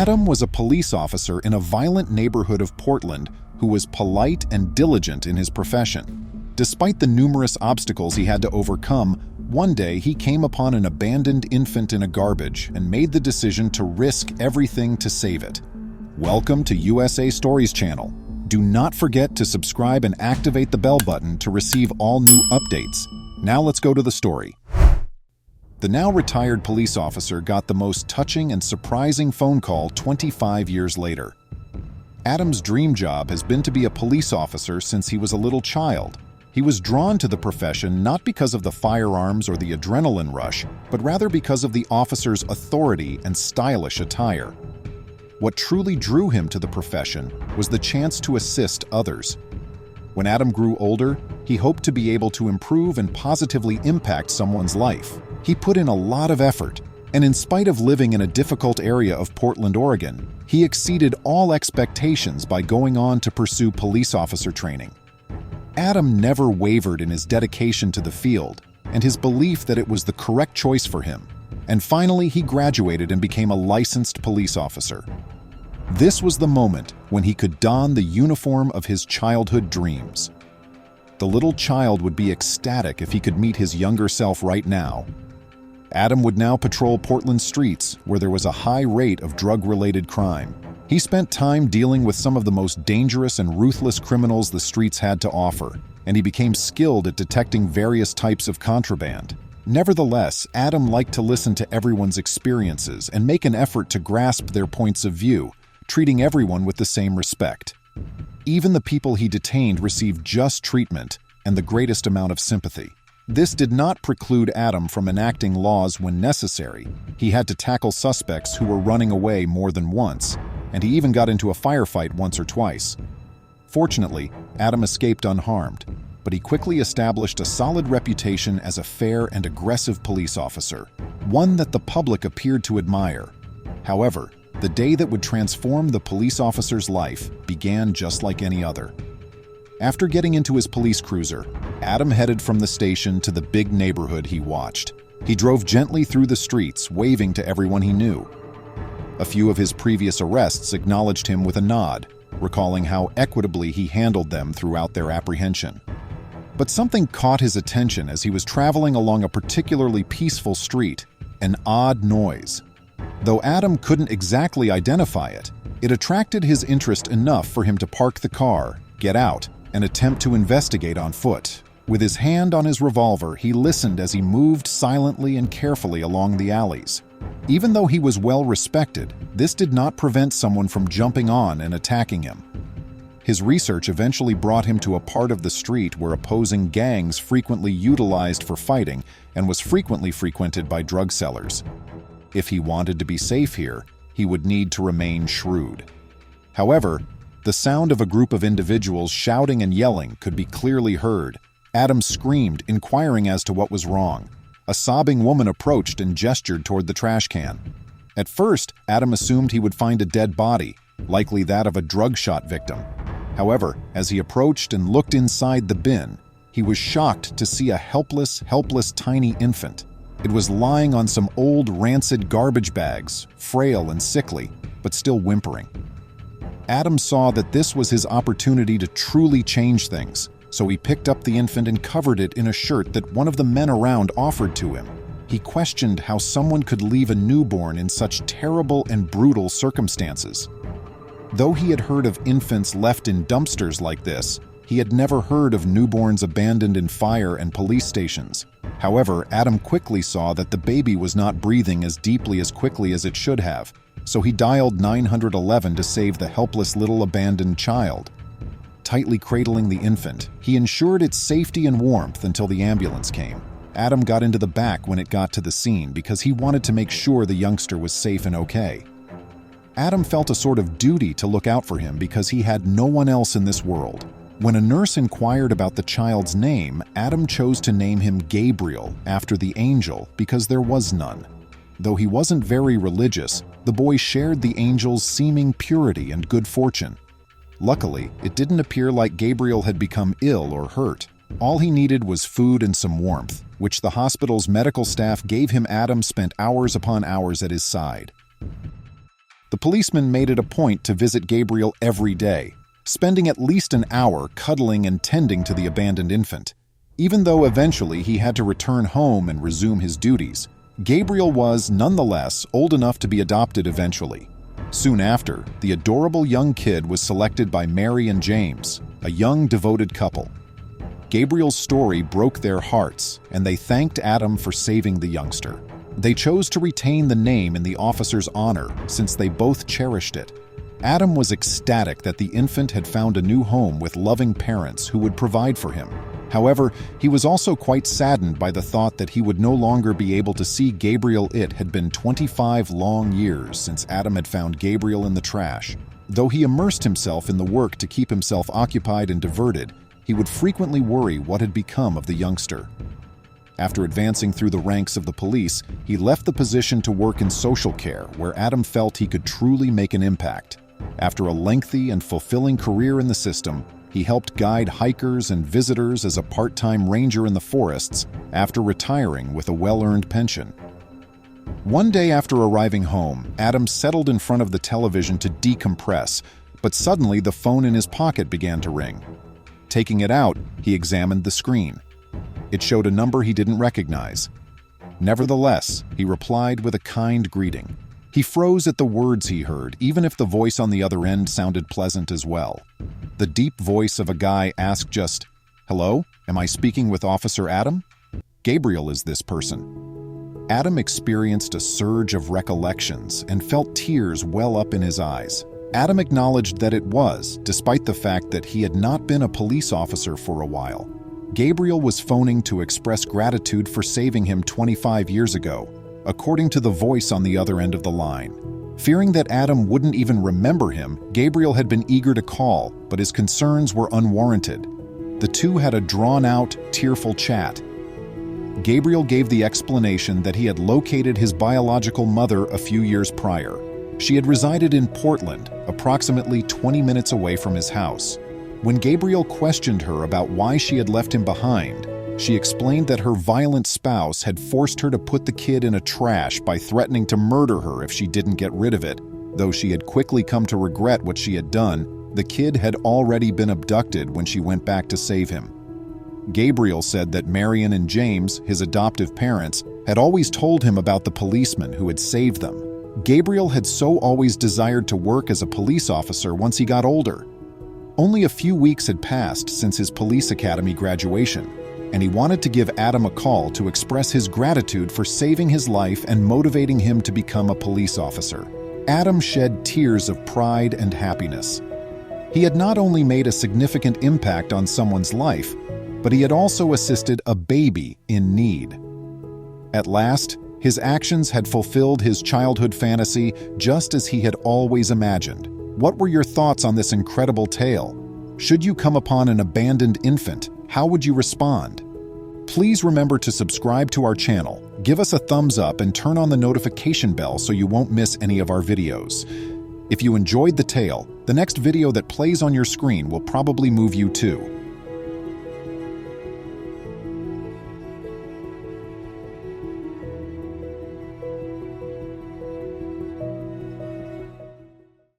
Adam was a police officer in a violent neighborhood of Portland who was polite and diligent in his profession. Despite the numerous obstacles he had to overcome, one day he came upon an abandoned infant in a garbage and made the decision to risk everything to save it. Welcome to USA Stories channel. Do not forget to subscribe and activate the bell button to receive all new updates. Now let's go to the story. The now retired police officer got the most touching and surprising phone call 25 years later. Adam's dream job has been to be a police officer since he was a little child. He was drawn to the profession not because of the firearms or the adrenaline rush, but rather because of the officer's authority and stylish attire. What truly drew him to the profession was the chance to assist others. When Adam grew older, he hoped to be able to improve and positively impact someone's life. He put in a lot of effort, and in spite of living in a difficult area of Portland, Oregon, he exceeded all expectations by going on to pursue police officer training. Adam never wavered in his dedication to the field and his belief that it was the correct choice for him, and finally he graduated and became a licensed police officer. This was the moment when he could don the uniform of his childhood dreams. The little child would be ecstatic if he could meet his younger self right now. Adam would now patrol Portland streets where there was a high rate of drug-related crime. He spent time dealing with some of the most dangerous and ruthless criminals the streets had to offer, and he became skilled at detecting various types of contraband. Nevertheless, Adam liked to listen to everyone's experiences and make an effort to grasp their points of view, treating everyone with the same respect. Even the people he detained received just treatment and the greatest amount of sympathy. This did not preclude Adam from enacting laws when necessary. He had to tackle suspects who were running away more than once, and he even got into a firefight once or twice. Fortunately, Adam escaped unharmed, but he quickly established a solid reputation as a fair and aggressive police officer, one that the public appeared to admire. However, the day that would transform the police officer's life began just like any other. After getting into his police cruiser, Adam headed from the station to the big neighborhood he watched. He drove gently through the streets, waving to everyone he knew. A few of his previous arrests acknowledged him with a nod, recalling how equitably he handled them throughout their apprehension. But something caught his attention as he was traveling along a particularly peaceful street: an odd noise. Though Adam couldn't exactly identify it, it attracted his interest enough for him to park the car, get out, and attempt to investigate on foot. With his hand on his revolver, he listened as he moved silently and carefully along the alleys. Even though he was well respected, this did not prevent someone from jumping on and attacking him. His research eventually brought him to a part of the street where opposing gangs frequently utilized for fighting and was frequently frequented by drug sellers. If he wanted to be safe here, he would need to remain shrewd. However, the sound of a group of individuals shouting and yelling could be clearly heard. Adam screamed, inquiring as to what was wrong. A sobbing woman approached and gestured toward the trash can. At first, Adam assumed he would find a dead body, likely that of a drug shot victim. However, as he approached and looked inside the bin, he was shocked to see a helpless tiny infant. It was lying on some old, rancid garbage bags, frail and sickly, but still whimpering. Adam saw that this was his opportunity to truly change things, so he picked up the infant and covered it in a shirt that one of the men around offered to him. He questioned how someone could leave a newborn in such terrible and brutal circumstances. Though he had heard of infants left in dumpsters like this, he had never heard of newborns abandoned in fire and police stations. However, Adam quickly saw that the baby was not breathing as deeply as quickly as it should have, so he dialed 911 to save the helpless little abandoned child. Tightly cradling the infant, he ensured its safety and warmth until the ambulance came. Adam got into the back when it got to the scene because he wanted to make sure the youngster was safe and okay. Adam felt a sort of duty to look out for him because he had no one else in this world. When a nurse inquired about the child's name, Adam chose to name him Gabriel after the angel because there was none. Though he wasn't very religious, the boy shared the angel's seeming purity and good fortune. Luckily, it didn't appear like Gabriel had become ill or hurt. All he needed was food and some warmth, which the hospital's medical staff gave him. Adam spent hours upon hours at his side. The policeman made it a point to visit Gabriel every day, spending at least an hour cuddling and tending to the abandoned infant. Even though eventually he had to return home and resume his duties, Gabriel was, nonetheless, old enough to be adopted eventually. Soon after, the adorable young kid was selected by Mary and James, a young, devoted couple. Gabriel's story broke their hearts, and they thanked Adam for saving the youngster. They chose to retain the name in the officer's honor since they both cherished it. Adam was ecstatic that the infant had found a new home with loving parents who would provide for him. However, he was also quite saddened by the thought that he would no longer be able to see Gabriel. It had been 25 long years since Adam had found Gabriel in the trash. Though he immersed himself in the work to keep himself occupied and diverted, he would frequently worry what had become of the youngster. After advancing through the ranks of the police, he left the position to work in social care, where Adam felt he could truly make an impact. After a lengthy and fulfilling career in the system, he helped guide hikers and visitors as a part-time ranger in the forests after retiring with a well-earned pension. One day after arriving home, Adam settled in front of the television to decompress, but suddenly the phone in his pocket began to ring. Taking it out, he examined the screen. It showed a number he didn't recognize. Nevertheless, he replied with a kind greeting. He froze at the words he heard, even if the voice on the other end sounded pleasant as well. The deep voice of a guy asked just, "Hello, am I speaking with Officer Adam? Gabriel is this person." Adam experienced a surge of recollections and felt tears well up in his eyes. Adam acknowledged that it was, despite the fact that he had not been a police officer for a while. Gabriel was phoning to express gratitude for saving him 25 years ago, according to the voice on the other end of the line. Fearing that Adam wouldn't even remember him, Gabriel had been eager to call, but his concerns were unwarranted. The two had a drawn-out, tearful chat. Gabriel gave the explanation that he had located his biological mother a few years prior. She had resided in Portland, approximately 20 minutes away from his house. When Gabriel questioned her about why she had left him behind, she explained that her violent spouse had forced her to put the kid in a trash by threatening to murder her if she didn't get rid of it. Though she had quickly come to regret what she had done, the kid had already been abducted when she went back to save him. Gabriel said that Marion and James, his adoptive parents, had always told him about the policeman who had saved them. Gabriel had so always desired to work as a police officer once he got older. Only a few weeks had passed since his police academy graduation, and he wanted to give Adam a call to express his gratitude for saving his life and motivating him to become a police officer. Adam shed tears of pride and happiness. He had not only made a significant impact on someone's life, but he had also assisted a baby in need. At last, his actions had fulfilled his childhood fantasy just as he had always imagined. What were your thoughts on this incredible tale? Should you come upon an abandoned infant, how would you respond? Please remember to subscribe to our channel, give us a thumbs up, and turn on the notification bell so you won't miss any of our videos. If you enjoyed the tale, the next video that plays on your screen will probably move you too.